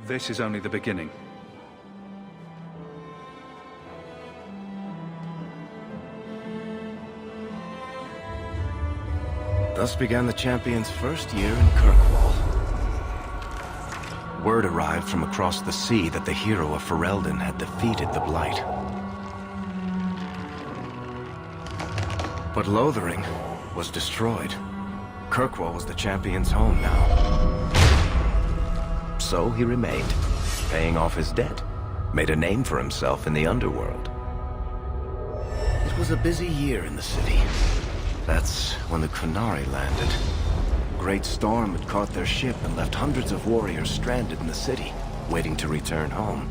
This is only the beginning. Thus began the champion's first year in Kirkwall. Word arrived from across the sea that the hero of Ferelden had defeated the Blight. But Lothering was destroyed. Kirkwall was the champion's home now. So he remained, paying off his debt, made a name for himself in the underworld. It was a busy year in the city. That's when the Qunari landed. A great storm had caught their ship and left hundreds of warriors stranded in the city, waiting to return home.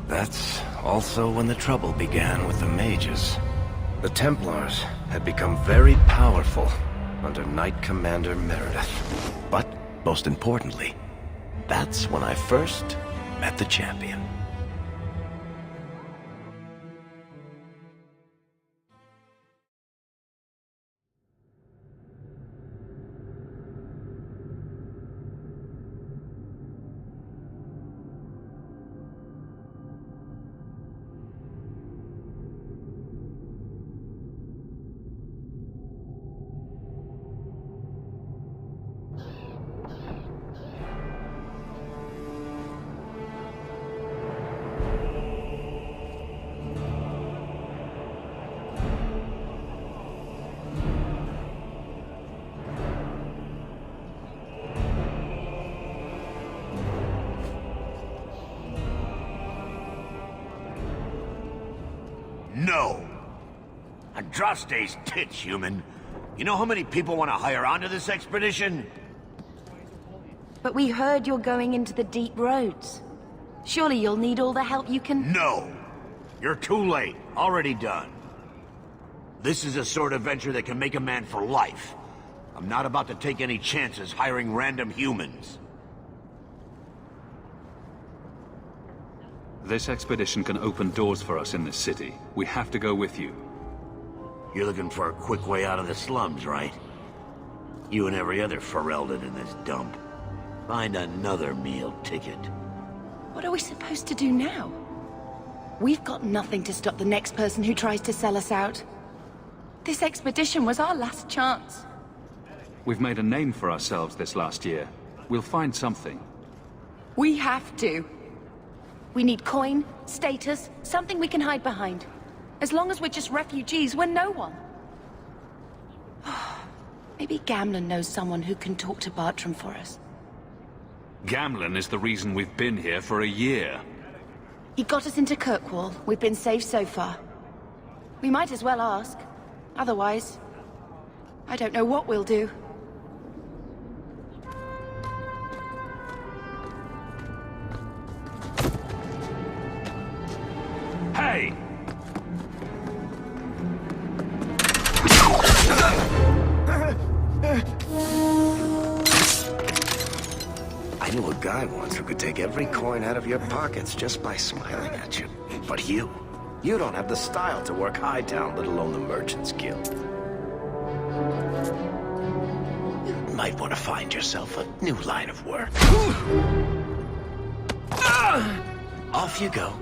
That's also when the trouble began with the mages. The Templars had become very powerful under Knight Commander Meredith. But, most importantly, that's when I first met the champion. No! Andraste's tits, human. You know how many people want to hire onto this expedition? But we heard you're going into the deep roads. Surely you'll need all the help you can... No! You're too late. Already done. This is a sort of venture that can make a man for life. I'm not about to take any chances hiring random humans. This expedition can open doors for us in this city. We have to go with you. You're looking for a quick way out of the slums, right? You and every other Ferelden in this dump. Find another meal ticket. What are we supposed to do now? We've got nothing to stop the next person who tries to sell us out. This expedition was our last chance. We've made a name for ourselves this last year. We'll find something. We have to. We need coin, status, something we can hide behind. As long as we're just refugees, we're no one. Maybe Gamlen knows someone who can talk to Bartram for us. Gamlen is the reason we've been here for a year. He got us into Kirkwall. We've been safe so far. We might as well ask. Otherwise, I don't know what we'll do. Hey! I knew a guy once who could take every coin out of your pockets just by smiling at you. But you don't have the style to work Hightown, let alone the Merchant's Guild. You might want to find yourself a new line of work. Off you go.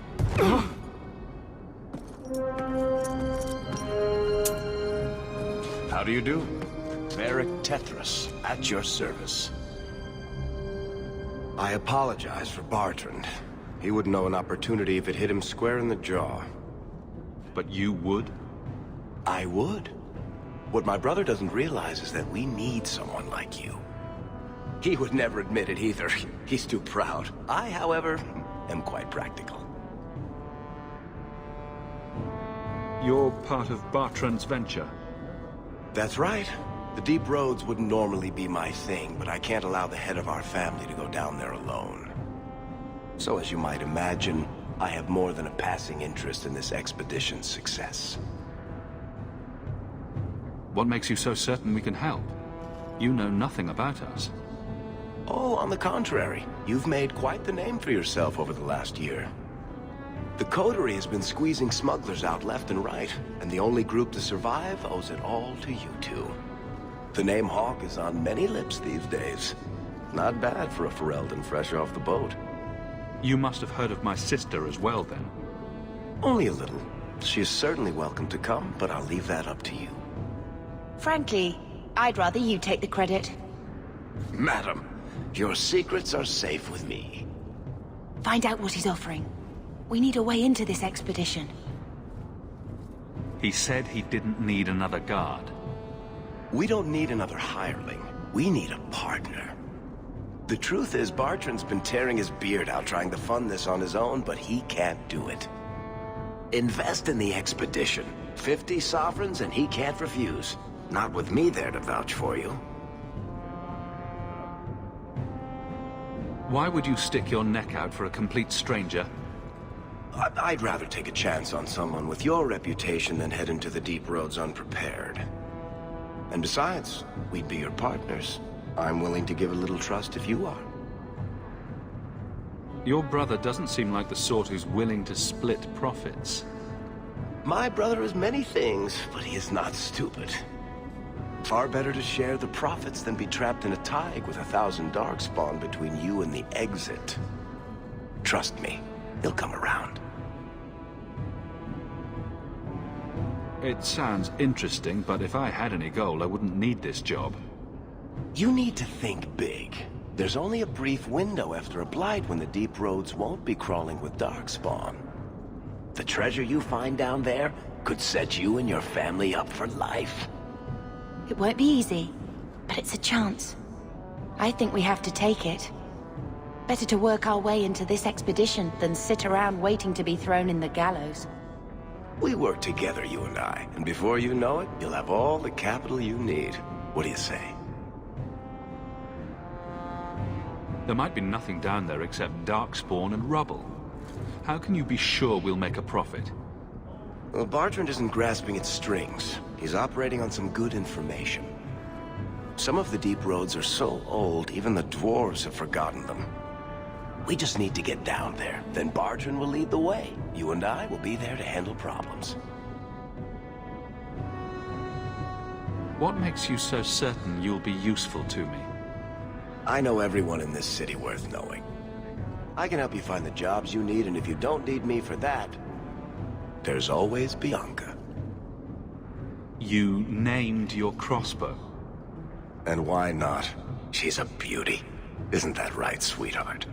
How do you do? Varric Tethras, at your service. I apologize for Bartrand. He wouldn't know an opportunity if it hit him square in the jaw. But you would? I would. What my brother doesn't realize is that we need someone like you. He would never admit it either. He's too proud. I, however, am quite practical. You're part of Bartrand's venture. That's right. The deep roads wouldn't normally be my thing, but I can't allow the head of our family to go down there alone. So as you might imagine, I have more than a passing interest in this expedition's success. What makes you so certain we can help? You know nothing about us. Oh, on the contrary. You've made quite the name for yourself over the last year. The Coterie has been squeezing smugglers out left and right, and the only group to survive owes it all to you two. The name Hawke is on many lips these days. Not bad for a Ferelden fresh off the boat. You must have heard of my sister as well, then. Only a little. She is certainly welcome to come, but I'll leave that up to you. Frankly, I'd rather you take the credit. Madam, your secrets are safe with me. Find out what he's offering. We need a way into this expedition. He said he didn't need another guard. We don't need another hireling. We need a partner. The truth is, Bartrand's been tearing his beard out trying to fund this on his own, but he can't do it. Invest in the expedition. 50 sovereigns and he can't refuse. Not with me there to vouch for you. Why would you stick your neck out for a complete stranger? I'd rather take a chance on someone with your reputation than head into the deep roads unprepared. And besides, we'd be your partners. I'm willing to give a little trust if you are. Your brother doesn't seem like the sort who's willing to split profits. My brother is many things, but he is not stupid. Far better to share the profits than be trapped in a tide with 1,000 darkspawn between you and the exit. Trust me, he'll come around. It sounds interesting, but if I had any gold, I wouldn't need this job. You need to think big. There's only a brief window after a blight when the deep roads won't be crawling with darkspawn. The treasure you find down there could set you and your family up for life. It won't be easy, but it's a chance. I think we have to take it. Better to work our way into this expedition than sit around waiting to be thrown in the gallows. We work together, you and I, and before you know it, you'll have all the capital you need. What do you say? There might be nothing down there except darkspawn and rubble. How can you be sure we'll make a profit? Well, Bartrand isn't grasping at strings. He's operating on some good information. Some of the deep roads are so old, even the dwarves have forgotten them. We just need to get down there. Then Bartrand will lead the way. You and I will be there to handle problems. What makes you so certain you'll be useful to me? I know everyone in this city worth knowing. I can help you find the jobs you need, and if you don't need me for that, there's always Bianca. You named your crossbow. And why not? She's a beauty. Isn't that right, sweetheart?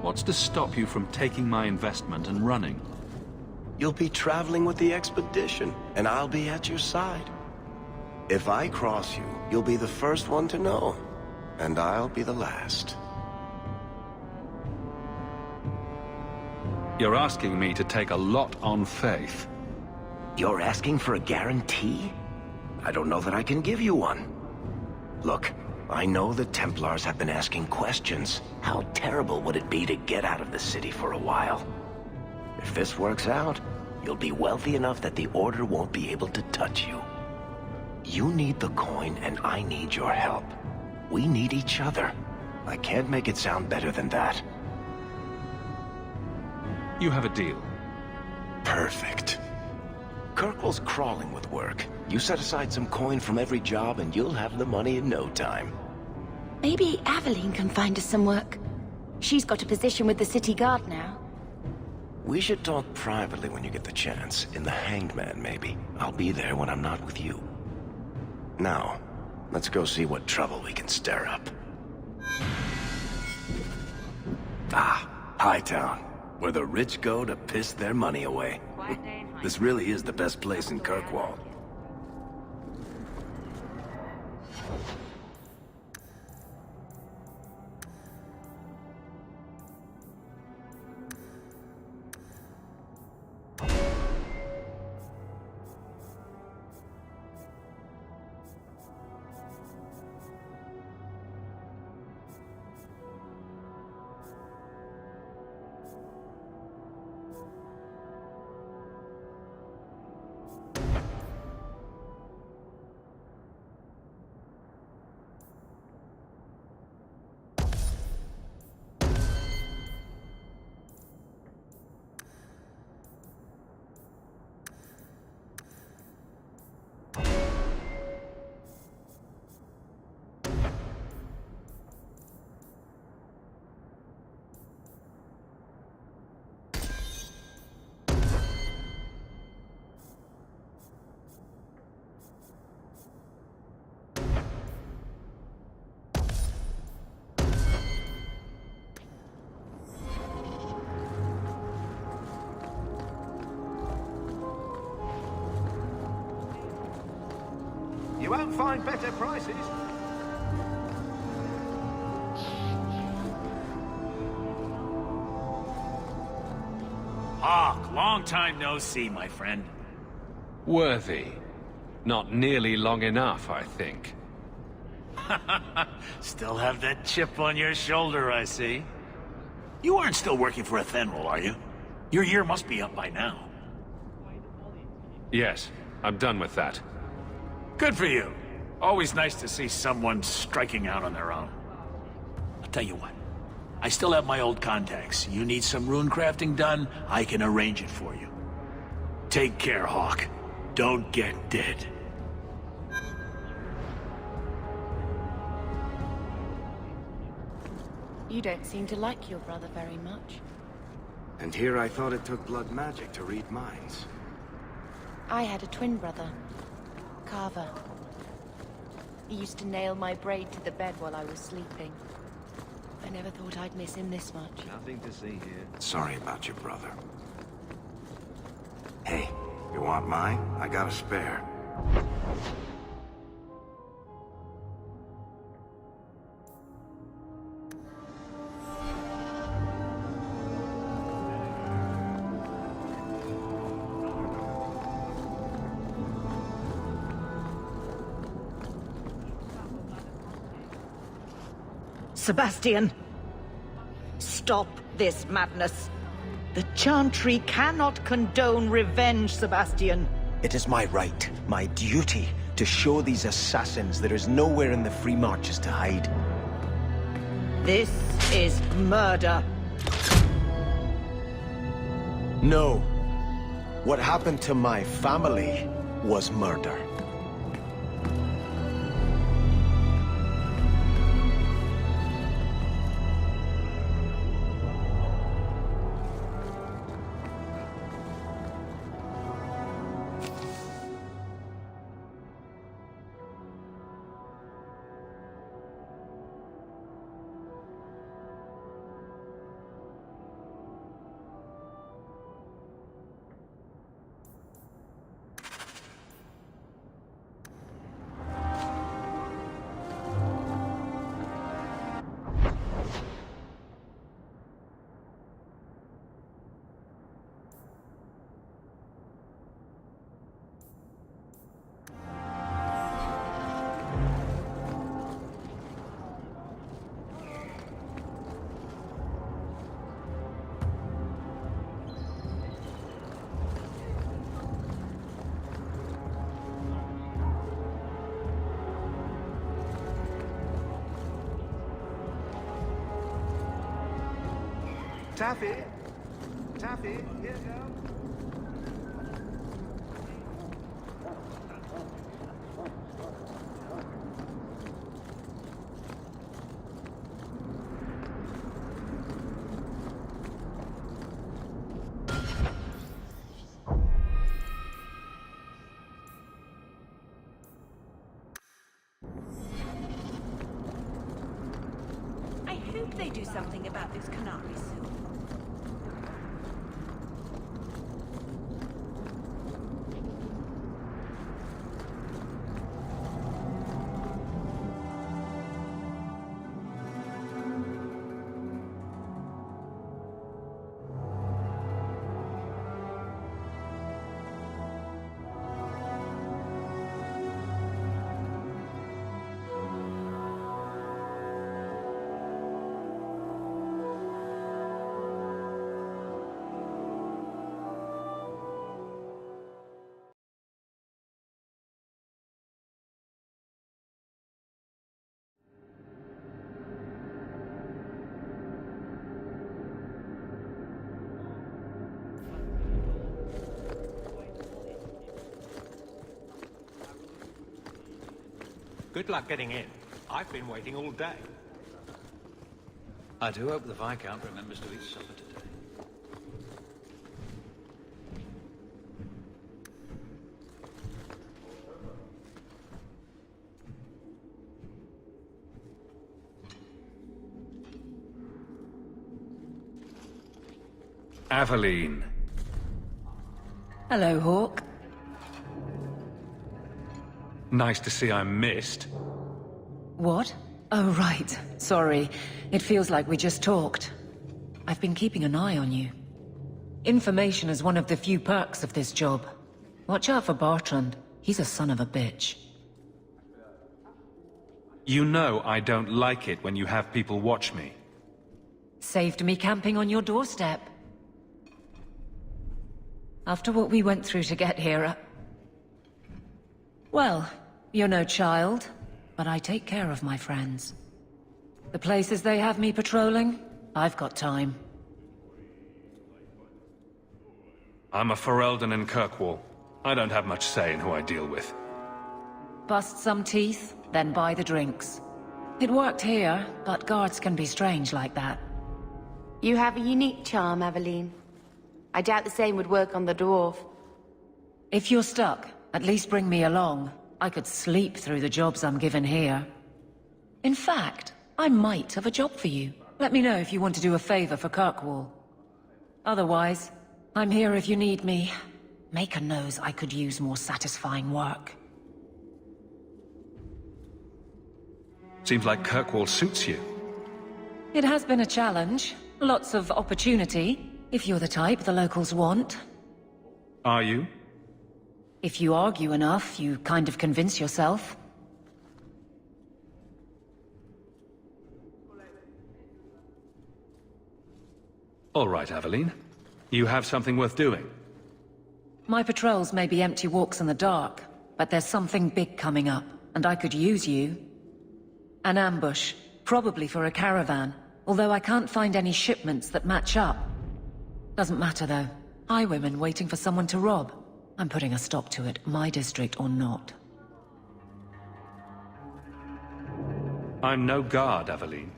What's to stop you from taking my investment and running? You'll be traveling with the expedition, and I'll be at your side. If I cross you, you'll be the first one to know, and I'll be the last. You're asking me to take a lot on faith. You're asking for a guarantee? I don't know that I can give you one. Look, I know the Templars have been asking questions. How terrible would it be to get out of the city for a while? If this works out, you'll be wealthy enough that the Order won't be able to touch you. You need the coin, and I need your help. We need each other. I can't make it sound better than that. You have a deal. Perfect. Kirkwall's crawling with work. You set aside some coin from every job, and you'll have the money in no time. Maybe Aveline can find us some work. She's got a position with the city guard now. We should talk privately when you get the chance. In the Hanged Man, maybe. I'll be there when I'm not with you. Now, let's go see what trouble we can stir up. Ah, Hightown, where the rich go to piss their money away. This really is the best place in Kirkwall. won't find better prices. Hawke, long time no see, my friend. Worthy. Not nearly long enough, I think. Still have that chip on your shoulder, I see. You aren't still working for a Thenril, are you? Your year must be up by now. Yes, I'm done with that. Good for you. Always nice to see someone striking out on their own. I'll tell you what. I still have my old contacts. You need some rune crafting done, I can arrange it for you. Take care, Hawke. Don't get dead. You don't seem to like your brother very much. And here I thought it took blood magic to read minds. I had a twin brother, Carver. He used to nail my braid to the bed while I was sleeping. I never thought I'd miss him this much. Nothing to see here. Sorry about your brother. Hey, you want mine? I got a spare. Sebastian! Stop this madness. The Chantry cannot condone revenge, Sebastian. It is my right, my duty, to show these assassins there is nowhere in the Free Marches to hide. This is murder. No. What happened to my family was murder. Taffy! Taffy, here, girl. I hope they do something about those canaries soon. Good luck getting in. I've been waiting all day. I do hope the Viscount remembers to eat supper today. Aveline. Hello, Hawke. Nice to see I'm missed. What? Oh, right. Sorry. It feels like we just talked. I've been keeping an eye on you. Information is one of the few perks of this job. Watch out for Bartrand. He's a son of a bitch. You know I don't like it when you have people watch me. Saved me camping on your doorstep. After what we went through to get here, well, you're no child, but I take care of my friends. The places they have me patrolling, I've got time. I'm a Ferelden in Kirkwall. I don't have much say in who I deal with. Bust some teeth, then buy the drinks. It worked here, but guards can be strange like that. You have a unique charm, Aveline. I doubt the same would work on the dwarf. If you're stuck, at least bring me along. I could sleep through the jobs I'm given here. In fact, I might have a job for you. Let me know if you want to do a favor for Kirkwall. Otherwise, I'm here if you need me. Maker knows I could use more satisfying work. Seems like Kirkwall suits you. It has been a challenge. Lots of opportunity, if you're the type the locals want. Are you? If you argue enough, you kind of convince yourself. All right, Aveline. You have something worth doing. My patrols may be empty walks in the dark, but there's something big coming up, and I could use you. An ambush, probably for a caravan, although I can't find any shipments that match up. Doesn't matter though. Highwaymen waiting for someone to rob. I'm putting a stop to it, my district or not. I'm no guard, Aveline.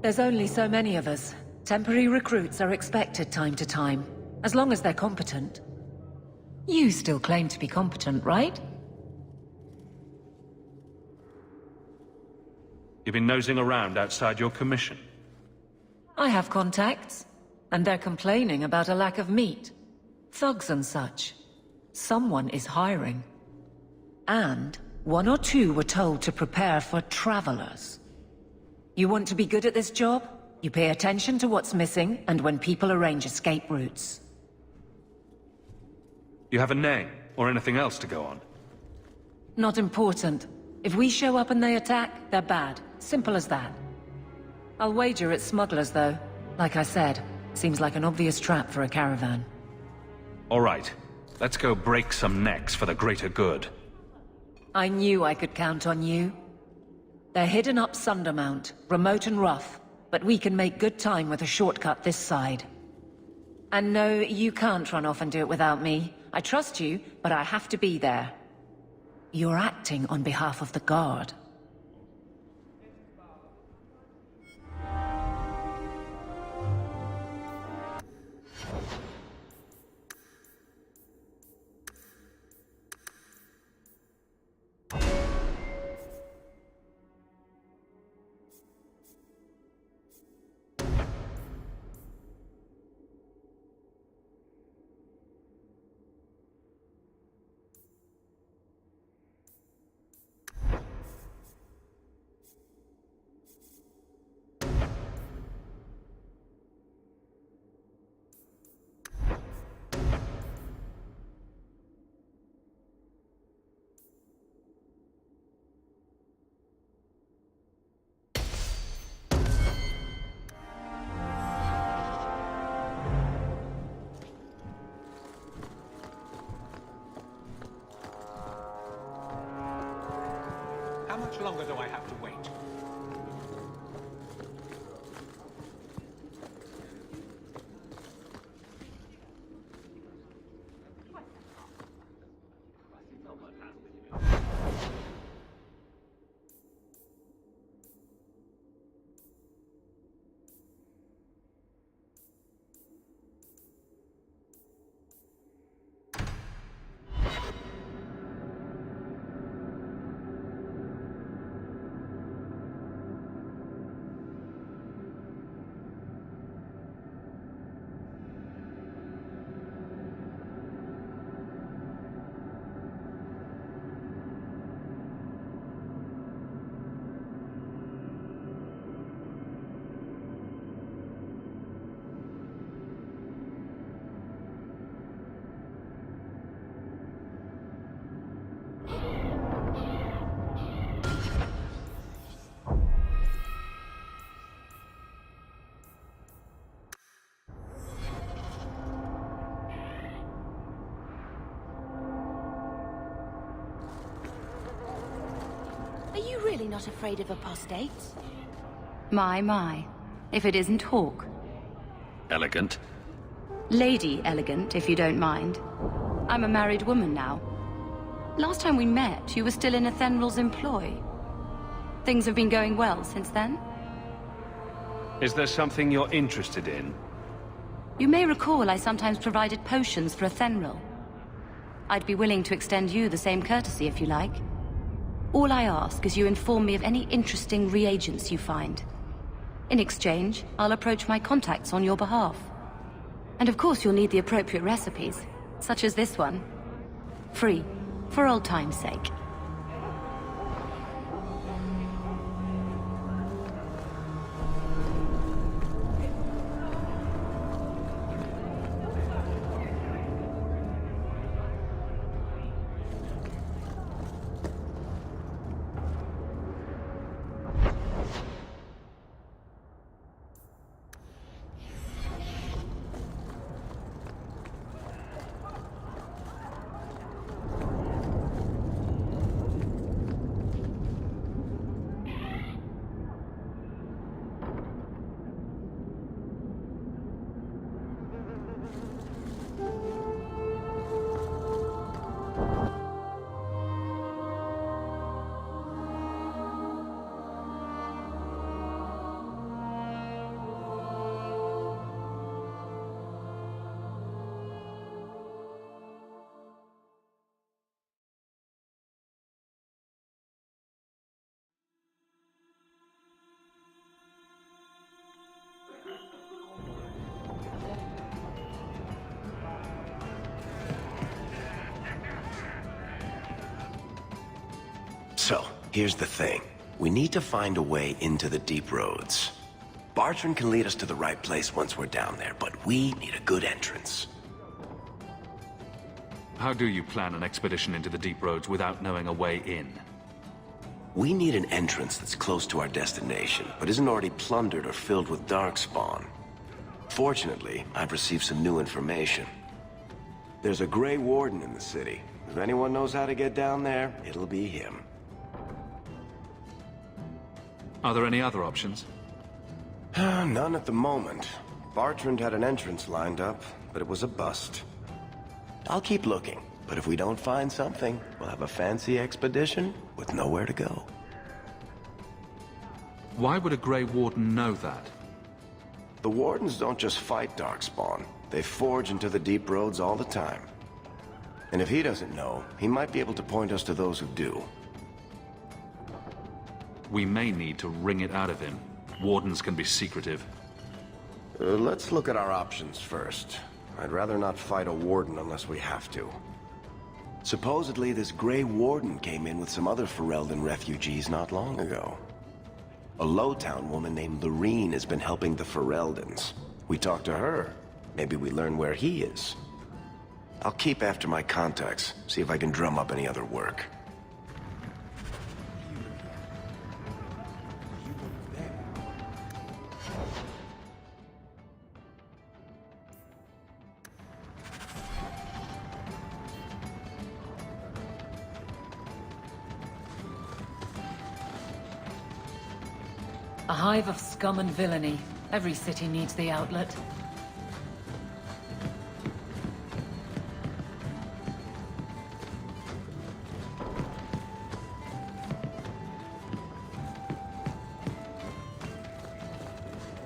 There's only so many of us. Temporary recruits are expected time to time, as long as they're competent. You still claim to be competent, right? You've been nosing around outside your commission. I have contacts, and they're complaining about a lack of meat. Thugs and such. Someone is hiring. And one or two were told to prepare for travelers. You want to be good at this job? You pay attention to what's missing, and when people arrange escape routes. You have a name, or anything else to go on? Not important. If we show up and they attack, they're bad. Simple as that. I'll wager it's smugglers, though. Like I said, seems like an obvious trap for a caravan. All right. Let's go break some necks for the greater good. I knew I could count on you. They're hidden up Sundermount, remote and rough, but we can make good time with a shortcut this side. And no, you can't run off and do it without me. I trust you, but I have to be there. You're acting on behalf of the Guard. How much longer do I have to wait? really not afraid of apostates? My. If it isn't Hawke. Elegant. Lady elegant, if you don't mind. I'm a married woman now. Last time we met, you were still in Athenral's employ. Things have been going well since then? Is there something you're interested in? You may recall I sometimes provided potions for Athenral. I'd be willing to extend you the same courtesy if you like. All I ask is you inform me of any interesting reagents you find. In exchange, I'll approach my contacts on your behalf. And of course you'll need the appropriate recipes, such as this one. Free, for old time's sake. So, here's the thing. We need to find a way into the deep roads. Bartrand can lead us to the right place once we're down there, but we need a good entrance. How do you plan an expedition into the deep roads without knowing a way in? We need an entrance that's close to our destination, but isn't already plundered or filled with darkspawn. Fortunately, I've received some new information. There's a Grey Warden in the city. If anyone knows how to get down there, it'll be him. Are there any other options? None at the moment. Bartrand had an entrance lined up, but it was a bust. I'll keep looking, but if we don't find something, we'll have a fancy expedition with nowhere to go. Why would a Grey Warden know that? The Wardens don't just fight Darkspawn. They forge into the deep roads all the time. And if he doesn't know, he might be able to point us to those who do. We may need to wring it out of him. Wardens can be secretive. Let's look at our options first. I'd rather not fight a Warden unless we have to. Supposedly, this Grey Warden came in with some other Ferelden refugees not long ago. A Lowtown woman named Lorene has been helping the Fereldans. We talk to her. Maybe we learn where he is. I'll keep after my contacts, see if I can drum up any other work. A hive of scum and villainy. Every city needs the outlet.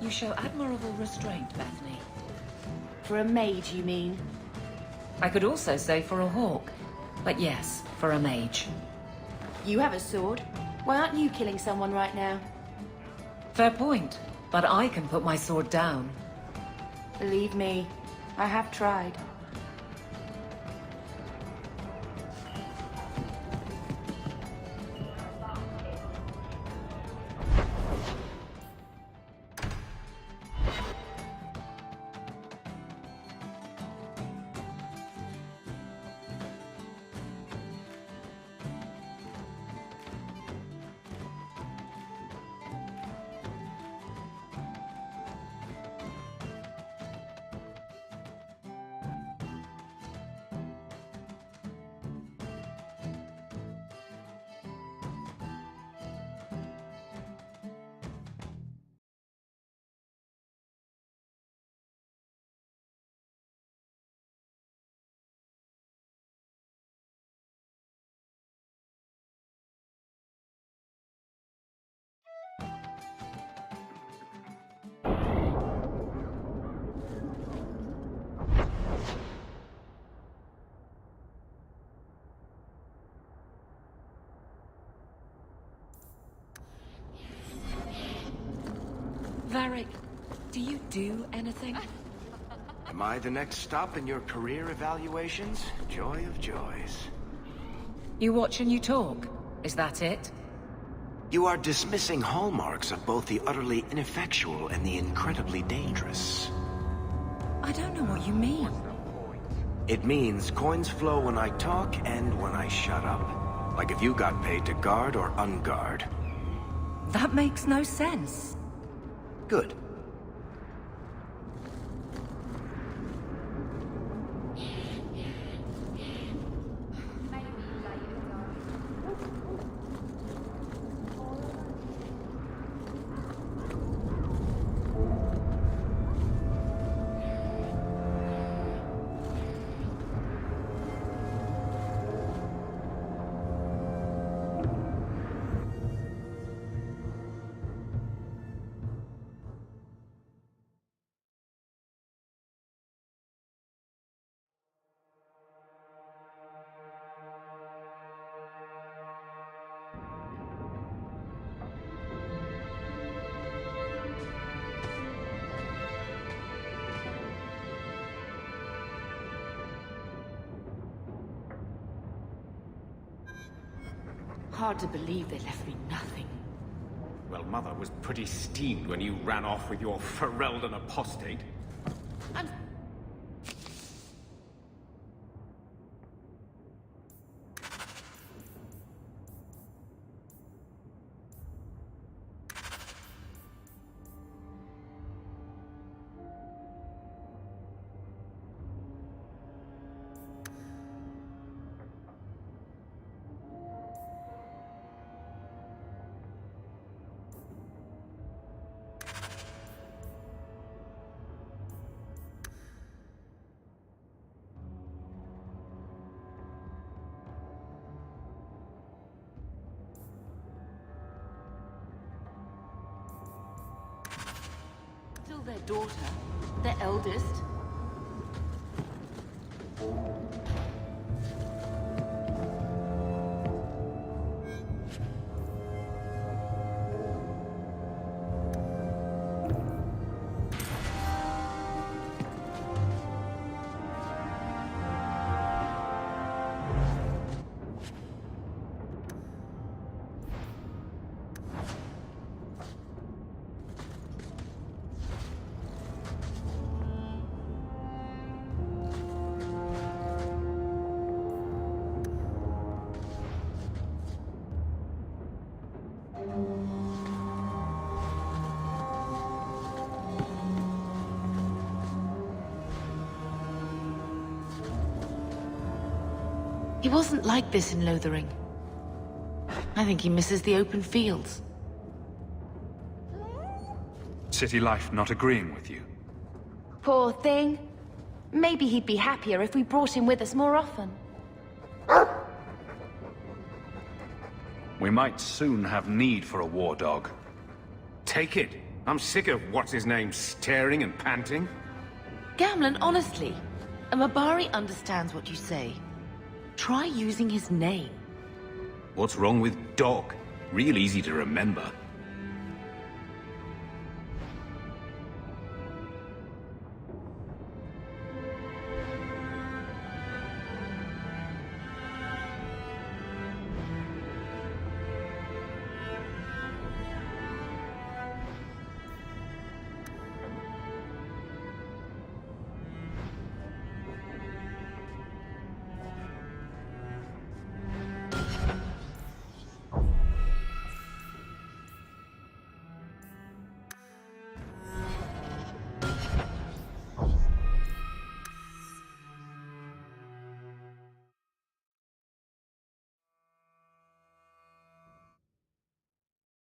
You show admirable restraint, Bethany. For a mage, you mean? I could also say for a hawk. But yes, for a mage. You have a sword. Why aren't you killing someone right now? Fair point, but I can put my sword down. Believe me, I have tried. Varric, do you do anything? Am I the next stop in your career evaluations? Joy of joys. You watch and you talk. Is that it? You are dismissing hallmarks of both the utterly ineffectual and the incredibly dangerous. I don't know what you mean. It means coins flow when I talk and when I shut up. Like if you got paid to guard or unguard. That makes no sense. Good. Hard to believe they left me nothing. Well, Mother was pretty steamed when you ran off with your Ferelden apostate. Still their daughter, their eldest. He wasn't like this in Lothering. I think he misses the open fields. City life not agreeing with you? Poor thing. Maybe he'd be happier if we brought him with us more often. We might soon have need for a war dog. Take it. I'm sick of what's-his-name staring and panting. Gamlen, honestly, a Mabari understands what you say. Try using his name. What's wrong with dog? Real easy to remember.